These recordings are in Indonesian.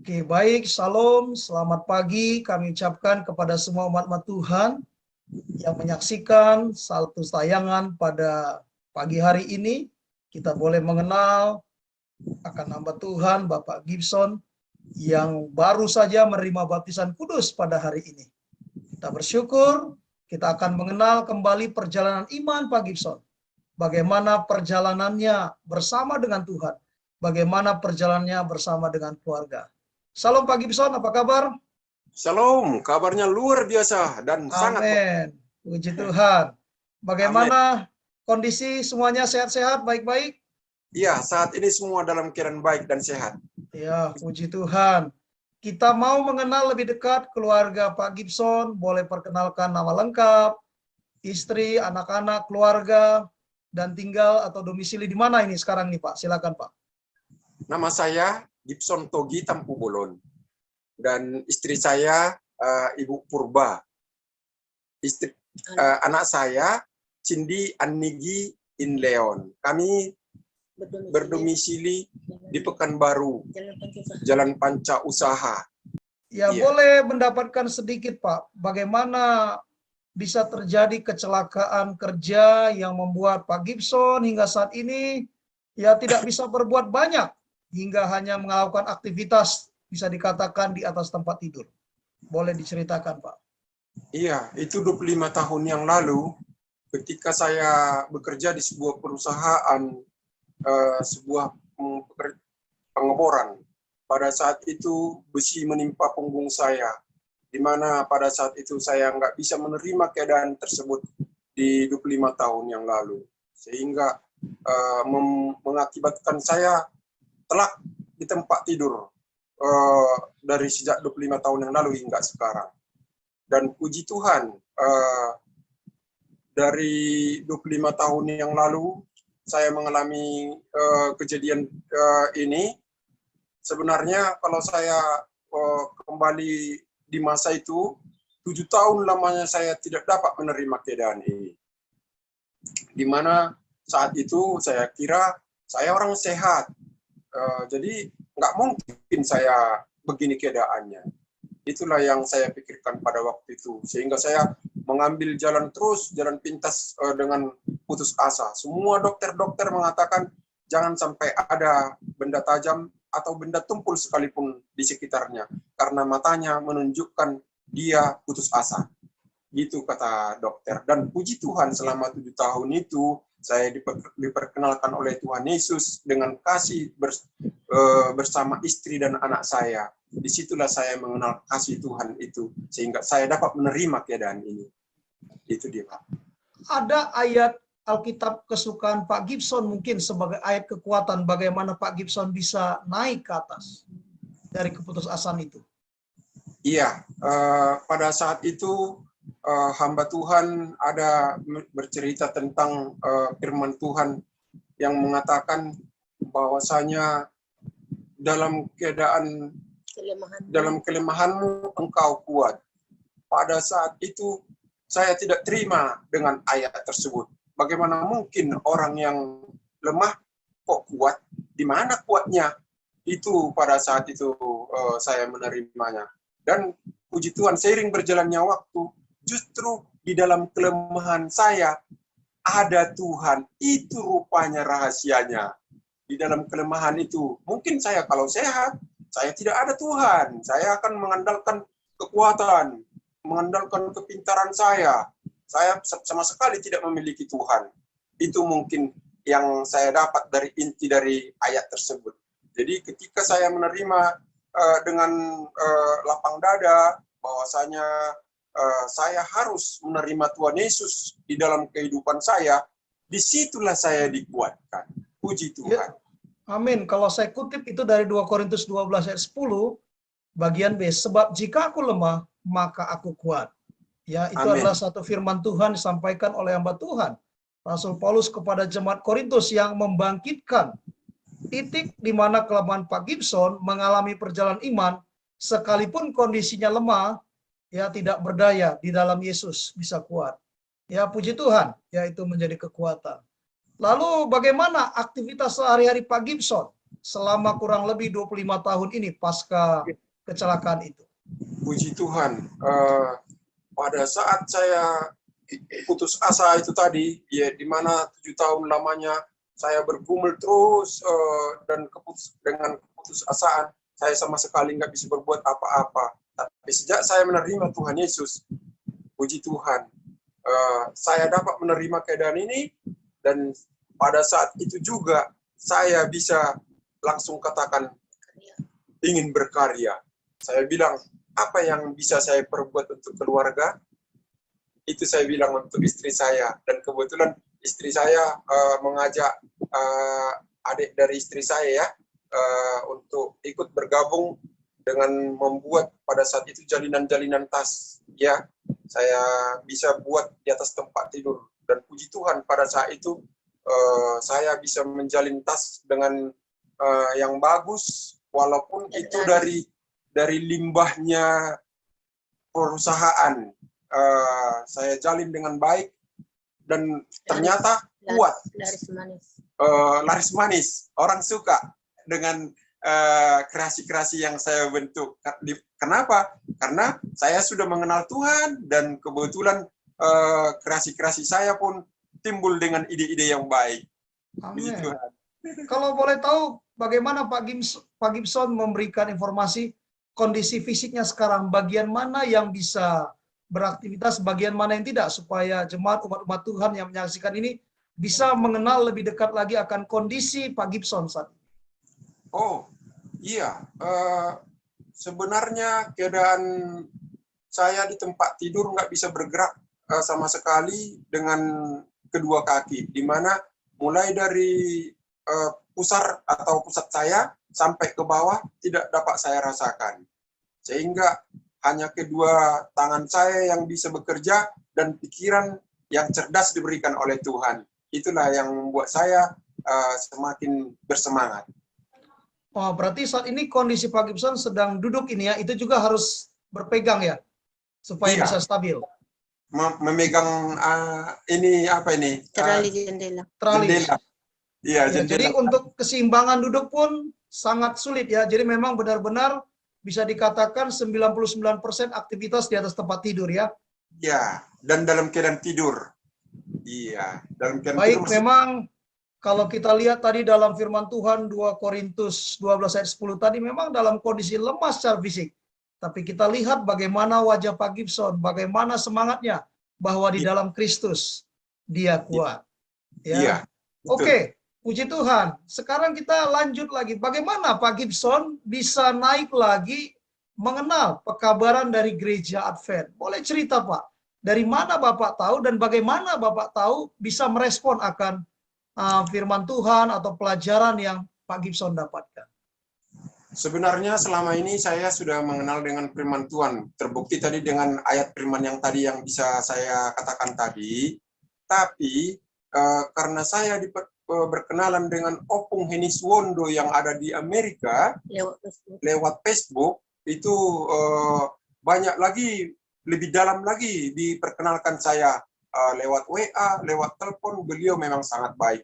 Oke, baik. Salam, selamat pagi kami ucapkan kepada semua umat Tuhan yang menyaksikan satu tayangan pada pagi hari ini. Kita boleh mengenal akan hamba Tuhan, Bapak Gibson, yang baru saja menerima baptisan kudus pada hari ini. Kita bersyukur, kita akan mengenal kembali perjalanan iman Pak Gibson. Bagaimana perjalanannya bersama dengan Tuhan. Bagaimana perjalanannya bersama dengan keluarga. Salam Pak Gibson, apa kabar? Shalom, kabarnya luar biasa dan sangat. Amin. Puji Tuhan. Bagaimana kondisi semuanya sehat-sehat, baik-baik? Iya, saat ini semua dalam keadaan baik dan sehat. Ya, puji Tuhan. Kita mau mengenal lebih dekat keluarga Pak Gibson. Boleh perkenalkan nama lengkap, istri, anak-anak, keluarga, dan tinggal atau domisili di mana ini sekarang nih Pak? Silakan Pak. Nama saya Gibson Togi Tampu Bolon dan istri saya Ibu Purba. Anak saya Cindy Annigi Inleon. Kami berdomisili di Pekanbaru, Jalan Panca Usaha. Ya, boleh mendapatkan sedikit Pak, bagaimana bisa terjadi kecelakaan kerja yang membuat Pak Gibson hingga saat ini ya tidak bisa berbuat banyak, hingga hanya melakukan aktivitas bisa dikatakan di atas tempat tidur. Boleh diceritakan Pak? Iya, itu 25 tahun yang lalu ketika saya bekerja di sebuah perusahaan, sebuah pengeboran. Pada saat itu besi menimpa punggung saya, di mana pada saat itu saya nggak bisa menerima keadaan tersebut di 25 tahun yang lalu. Sehingga mengakibatkan saya telak di tempat tidur dari sejak 25 tahun yang lalu hingga sekarang. Dan puji Tuhan, dari 25 tahun yang lalu saya mengalami kejadian ini. Sebenarnya kalau saya kembali di masa itu, 7 tahun lamanya saya tidak dapat menerima keadaan ini. Di mana saat itu saya kira saya orang sehat, jadi nggak mungkin saya begini keadaannya. Itulah yang saya pikirkan pada waktu itu, sehingga saya mengambil jalan pintas dengan putus asa. Semua dokter-dokter mengatakan jangan sampai ada benda tajam atau benda tumpul sekalipun di sekitarnya, karena matanya menunjukkan dia putus asa. Gitu kata dokter. Dan puji Tuhan selama 7 tahun itu saya diperkenalkan oleh Tuhan Yesus dengan kasih bersama istri dan anak saya. Disitulah saya mengenal kasih Tuhan itu, sehingga saya dapat menerima keadaan ini. Itu dia Pak. Ada ayat Alkitab kesukaan Pak Gibson mungkin sebagai ayat kekuatan bagaimana Pak Gibson bisa naik ke atas dari keputusasaan itu? Iya, pada saat itu hamba Tuhan ada bercerita tentang firman Tuhan yang mengatakan bahwasanya dalam kelemahanmu engkau kuat. Pada saat itu saya tidak terima dengan ayat tersebut. Bagaimana mungkin orang yang lemah kok kuat? Di mana kuatnya? Itu pada saat itu saya menerimanya. Dan puji Tuhan, seiring berjalannya waktu, justru di dalam kelemahan saya ada Tuhan. Itu rupanya rahasianya. Di dalam kelemahan itu, mungkin saya kalau sehat, saya tidak ada Tuhan. Saya akan mengandalkan kekuatan, mengandalkan kepintaran saya. Saya sama sekali tidak memiliki Tuhan. Itu mungkin yang saya dapat dari inti dari ayat tersebut. Jadi ketika saya menerima dengan lapang dada bahwasanya saya harus menerima Tuhan Yesus di dalam kehidupan saya, disitulah saya dikuatkan. Puji Tuhan. Ya, amin. Kalau saya kutip itu dari 2 Korintus 12 ayat 10, bagian B, sebab jika aku lemah, maka aku kuat. Ya, itu Amin. adalah satu firman Tuhan disampaikan oleh hamba Tuhan, Rasul Paulus kepada jemaat Korintus yang membangkitkan titik di mana kelemahan Pak Gibson mengalami perjalanan iman, sekalipun kondisinya lemah, ya tidak berdaya di dalam Yesus bisa kuat. Ya, puji Tuhan, ya itu menjadi kekuatan. Lalu bagaimana aktivitas sehari-hari Pak Gibson selama kurang lebih 25 tahun ini pasca kecelakaan itu? Puji Tuhan, pada saat saya putus asa itu tadi, ya di mana 7 tahun lamanya saya bergumul terus dan dengan keputusasaan, saya sama sekali nggak bisa berbuat apa-apa. Tapi sejak saya menerima Tuhan Yesus, puji Tuhan, saya dapat menerima keadaan ini, dan pada saat itu juga saya bisa langsung katakan ingin berkarya. Saya bilang, apa yang bisa saya perbuat untuk keluarga? Itu saya bilang untuk istri saya. Dan kebetulan istri saya mengajak adik dari istri saya ya untuk ikut bergabung dengan membuat pada saat itu jalinan-jalinan tas. Ya, saya bisa buat di atas tempat tidur. Dan puji Tuhan pada saat itu saya bisa menjalin tas dengan yang bagus, walaupun itu dari limbahnya perusahaan. Saya jalin dengan baik dan ternyata kuat. Laris manis. Orang suka dengan kreasi-kreasi yang saya bentuk. Kenapa? Karena saya sudah mengenal Tuhan dan kebetulan kreasi-kreasi saya pun timbul dengan ide-ide yang baik. Amin. Kalau boleh tahu bagaimana Pak Gibson memberikan informasi kondisi fisiknya sekarang, bagian mana yang bisa beraktivitas, bagian mana yang tidak, supaya jemaat umat Tuhan yang menyaksikan ini bisa mengenal lebih dekat lagi akan kondisi Pak Gibson saat ini. Oh iya, sebenarnya keadaan saya di tempat tidur nggak bisa bergerak sama sekali dengan kedua kaki, di mana mulai dari pusar atau pusat saya sampai ke bawah tidak dapat saya rasakan, sehingga hanya kedua tangan saya yang bisa bekerja dan pikiran yang cerdas diberikan oleh Tuhan. Itulah yang membuat saya semakin bersemangat. Oh, berarti saat ini kondisi Pak Gibson sedang duduk ini ya, itu juga harus berpegang ya, supaya bisa stabil. Memegang ini apa ini? Terali jendela. Jendela. Iya, ya, jadi untuk keseimbangan duduk pun sangat sulit ya. Jadi memang benar-benar bisa dikatakan 99% aktivitas di atas tempat tidur ya. Iya, dan dalam keadaan tidur. Iya, dalam keadaan baik, tidur. Memang kalau kita lihat tadi dalam firman Tuhan 2 Korintus 12 ayat 10 tadi memang dalam kondisi lemah secara fisik. Tapi kita lihat bagaimana wajah Pak Gibson, bagaimana semangatnya bahwa di dalam Kristus dia kuat. Ya. Iya. Oke. Puji Tuhan. Sekarang kita lanjut lagi. Bagaimana Pak Gibson bisa naik lagi mengenal pekabaran dari gereja Advent? Boleh cerita Pak, dari mana Bapak tahu dan bagaimana Bapak tahu bisa merespon akan firman Tuhan atau pelajaran yang Pak Gibson dapatkan? Sebenarnya selama ini saya sudah mengenal dengan firman Tuhan. Terbukti tadi dengan ayat firman yang tadi yang bisa saya katakan tadi. Tapi karena saya berkenalan dengan Opung Heniswondo yang ada di Amerika lewat Facebook, itu banyak lagi, lebih dalam lagi diperkenalkan saya lewat WA, lewat telepon. Beliau memang sangat baik,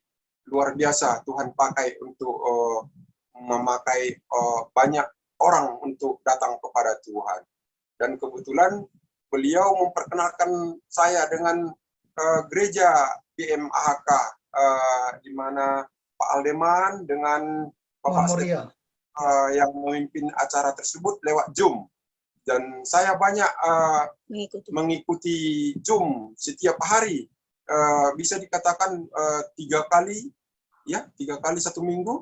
luar biasa. Tuhan pakai untuk memakai banyak orang untuk datang kepada Tuhan. Dan kebetulan beliau memperkenalkan saya dengan gereja PMAHK, di mana Pak Aldeman dengan Bapak Stefan yang memimpin acara tersebut lewat Zoom. Dan saya banyak mengikuti Zoom setiap hari, bisa dikatakan 3 kali, ya 3 kali 1 minggu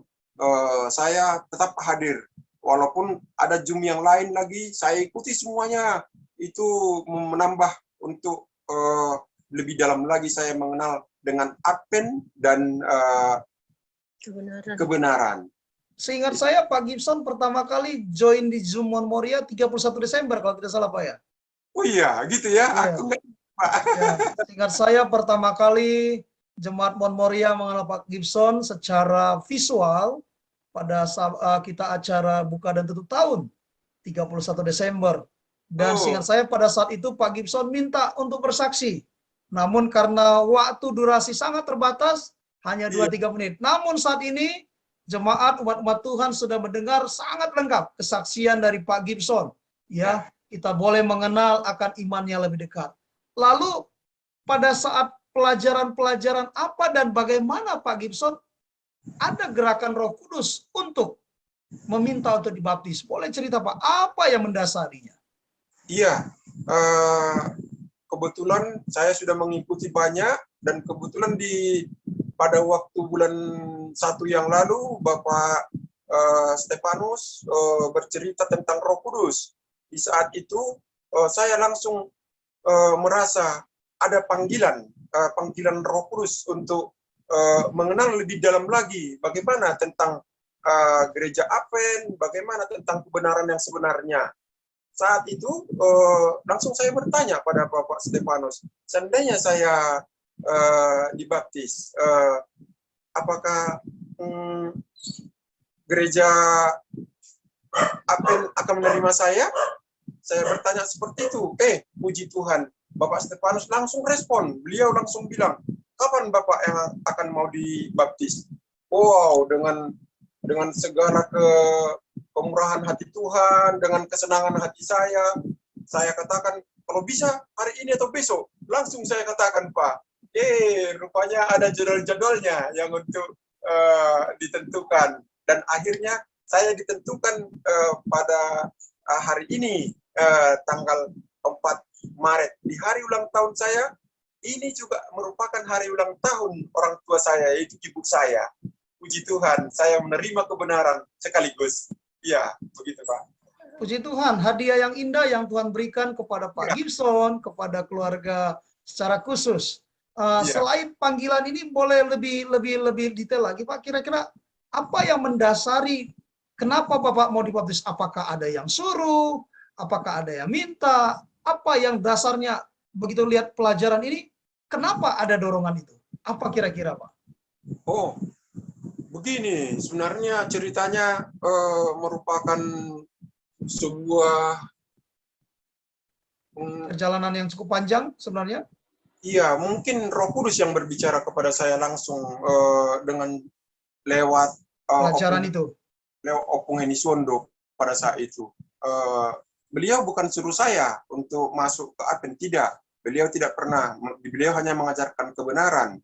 saya tetap hadir. Walaupun ada Zoom yang lain lagi, saya ikuti semuanya. Itu menambah untuk lebih dalam lagi saya mengenal dengan Advent dan kebenaran. Seingat saya Pak Gibson pertama kali join di Zoom Mon Moria 31 Desember kalau tidak salah Pak ya. Oh iya, gitu ya. Iya. Aku enggak, Pak. Ya, seingat saya pertama kali Jemaat Mon Moria mengenal Pak Gibson secara visual pada saat kita acara buka dan tutup tahun 31 Desember. Dan seingat saya pada saat itu Pak Gibson minta untuk bersaksi. Namun karena waktu durasi sangat terbatas, hanya 2-3 menit. Namun saat ini jemaat umat-umat Tuhan sudah mendengar sangat lengkap kesaksian dari Pak Gibson. Ya, kita boleh mengenal akan imannya lebih dekat. Lalu pada saat pelajaran-pelajaran apa dan bagaimana Pak Gibson ada gerakan Roh Kudus untuk meminta untuk dibaptis? Boleh cerita Pak, apa yang mendasarinya? Iya, kebetulan saya sudah mengikuti banyak, dan kebetulan pada waktu bulan 1 yang lalu Bapak Stefanus bercerita tentang Roh Kudus. Di saat itu saya langsung merasa ada panggilan Roh Kudus untuk mengenal lebih dalam lagi bagaimana tentang gereja Advent, bagaimana tentang kebenaran yang sebenarnya. Saat itu langsung saya bertanya pada Bapak Stefanus, seandainya saya dibaptis, apakah gereja Advent akan menerima saya? Saya bertanya seperti itu. Puji Tuhan, Bapak Stefanus langsung respon. Beliau langsung bilang, kapan Bapak yang akan mau dibaptis? Wow, dengan segala kemurahan hati Tuhan, dengan kesenangan hati saya katakan, kalau bisa hari ini atau besok. Langsung saya katakan, Pak, rupanya ada jadwal-jadwalnya yang untuk ditentukan. Dan akhirnya saya ditentukan pada hari ini, tanggal 4 Maret. Di hari ulang tahun saya, ini juga merupakan hari ulang tahun orang tua saya, yaitu ibu saya. Puji Tuhan, saya menerima kebenaran sekaligus. Ya, begitu Pak. Puji Tuhan, hadiah yang indah yang Tuhan berikan kepada Pak Gibson, kepada keluarga secara khusus. Selain panggilan ini, boleh lebih detail lagi Pak, kira-kira apa yang mendasari kenapa Bapak mau dibaptis? Apakah ada yang suruh? Apakah ada yang minta? Apa yang dasarnya begitu lihat pelajaran ini? Kenapa ada dorongan itu? Apa kira-kira Pak? Oh, begini, sebenarnya ceritanya merupakan sebuah perjalanan yang cukup panjang sebenarnya. Iya, mungkin Roh Kudus yang berbicara kepada saya langsung dengan lewat pelajaran itu. Lewat Opung Heni Sondo pada saat itu. Beliau bukan suruh saya untuk masuk ke Advent, tidak. Beliau tidak pernah. Beliau hanya mengajarkan kebenaran.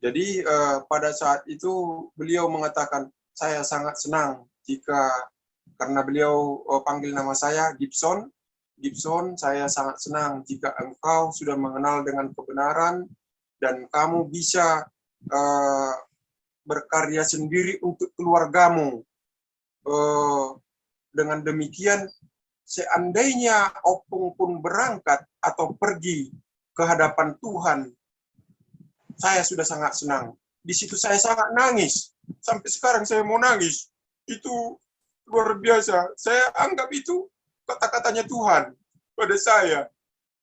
Jadi pada saat itu beliau mengatakan, saya sangat senang karena beliau panggil nama saya Gibson. Gibson, saya sangat senang jika engkau sudah mengenal dengan kebenaran dan kamu bisa berkarya sendiri untuk keluargamu. Dengan demikian, seandainya Opung pun berangkat atau pergi ke hadapan Tuhan, saya sudah sangat senang. Di situ saya sangat nangis. Sampai sekarang saya mau nangis. Itu luar biasa. Saya anggap itu kata-katanya Tuhan pada saya.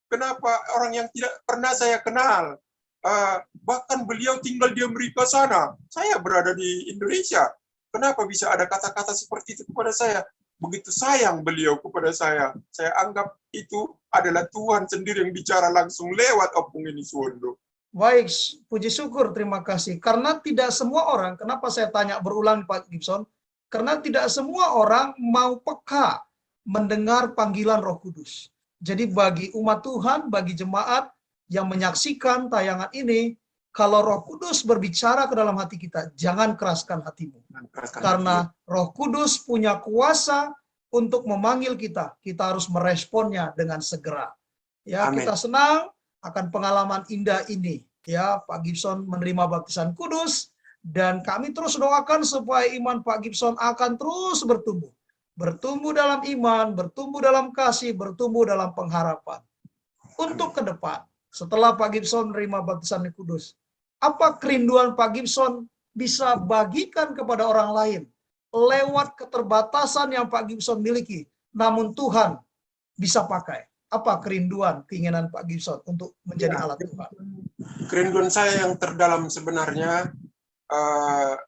Kenapa orang yang tidak pernah saya kenal, bahkan beliau tinggal di Amerika sana, saya berada di Indonesia. Kenapa bisa ada kata-kata seperti itu kepada saya? Begitu sayang beliau kepada saya. Saya anggap itu adalah Tuhan sendiri yang bicara langsung lewat Opung Heni Sondo. Baik, puji syukur, terima kasih. Karena tidak semua orang, kenapa saya tanya berulang Pak Gibson? Karena tidak semua orang mau peka mendengar panggilan Roh Kudus. Jadi bagi umat Tuhan, bagi jemaat yang menyaksikan tayangan ini, kalau Roh Kudus berbicara ke dalam hati kita, jangan keraskan hatimu. Karena Roh Kudus punya kuasa untuk memanggil kita. Kita harus meresponnya dengan segera. Ya, Amin. kita senang akan pengalaman indah ini. Ya, Pak Gibson menerima baptisan kudus, dan kami terus doakan supaya iman Pak Gibson akan terus bertumbuh. Bertumbuh dalam iman, bertumbuh dalam kasih, bertumbuh dalam pengharapan. Untuk ke depan, setelah Pak Gibson menerima baptisan kudus, apa kerinduan Pak Gibson bisa bagikan kepada orang lain lewat keterbatasan yang Pak Gibson miliki, namun Tuhan bisa pakai? Apa kerinduan, keinginan Pak Gibson untuk menjadi alat Tuhan? Kerinduan saya yang terdalam sebenarnya,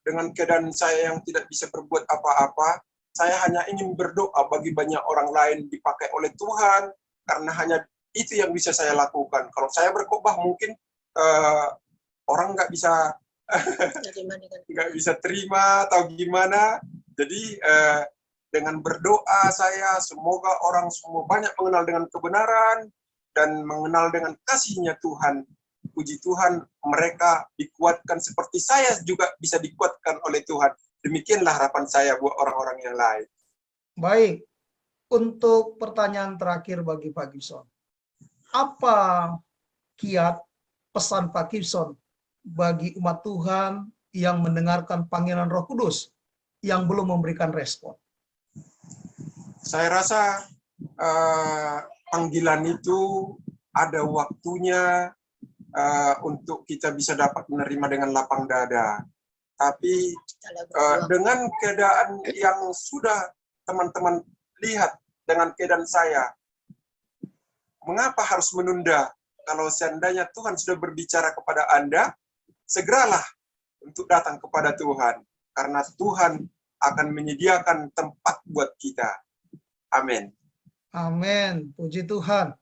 dengan keadaan saya yang tidak bisa berbuat apa-apa, saya hanya ingin berdoa bagi banyak orang lain dipakai oleh Tuhan, karena hanya itu yang bisa saya lakukan. Kalau saya berkhotbah mungkin orang nggak bisa nggak bisa terima atau gimana. Jadi dengan berdoa saya, semoga orang semua banyak mengenal dengan kebenaran dan mengenal dengan kasih-Nya Tuhan. Puji Tuhan, mereka dikuatkan seperti saya juga bisa dikuatkan oleh Tuhan. Demikianlah harapan saya buat orang-orang yang lain. Baik, untuk pertanyaan terakhir bagi Pak Gibson. Apa kiat pesan Pak Gibson bagi umat Tuhan yang mendengarkan panggilan Roh Kudus yang belum memberikan respon? Saya rasa panggilan itu ada waktunya untuk kita bisa dapat menerima dengan lapang dada. Tapi dengan keadaan yang sudah teman-teman lihat dengan keadaan saya, mengapa harus menunda? Kalau seandainya Tuhan sudah berbicara kepada Anda, segeralah untuk datang kepada Tuhan. Karena Tuhan akan menyediakan tempat buat kita. Amin. Amin. Puji Tuhan.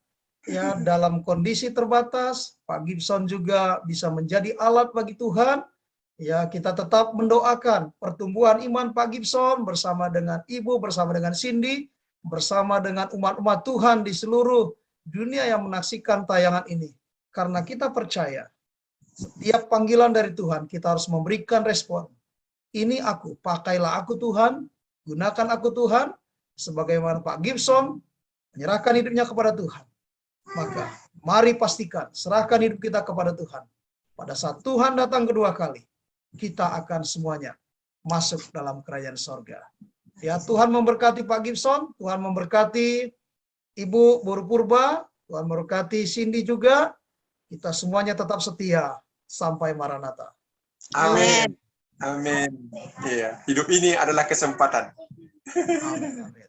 Ya, dalam kondisi terbatas, Pak Gibson juga bisa menjadi alat bagi Tuhan. Ya, kita tetap mendoakan pertumbuhan iman Pak Gibson bersama dengan Ibu, bersama dengan Cindy, bersama dengan umat-umat Tuhan di seluruh dunia yang menyaksikan tayangan ini. Karena kita percaya, setiap panggilan dari Tuhan, kita harus memberikan respon. Ini aku, pakailah aku Tuhan, gunakan aku Tuhan, sebagaimana Pak Gibson menyerahkan hidupnya kepada Tuhan. Maka mari pastikan, serahkan hidup kita kepada Tuhan. Pada saat Tuhan datang kedua kali, kita akan semuanya masuk dalam kerajaan sorga. Ya, Tuhan memberkati Pak Gibson, Tuhan memberkati Ibu Buru Purba, Tuhan memberkati Cindy juga. Kita semuanya tetap setia sampai Maranatha. Amin. Amin. Iya, hidup ini adalah kesempatan. Amin. Amin.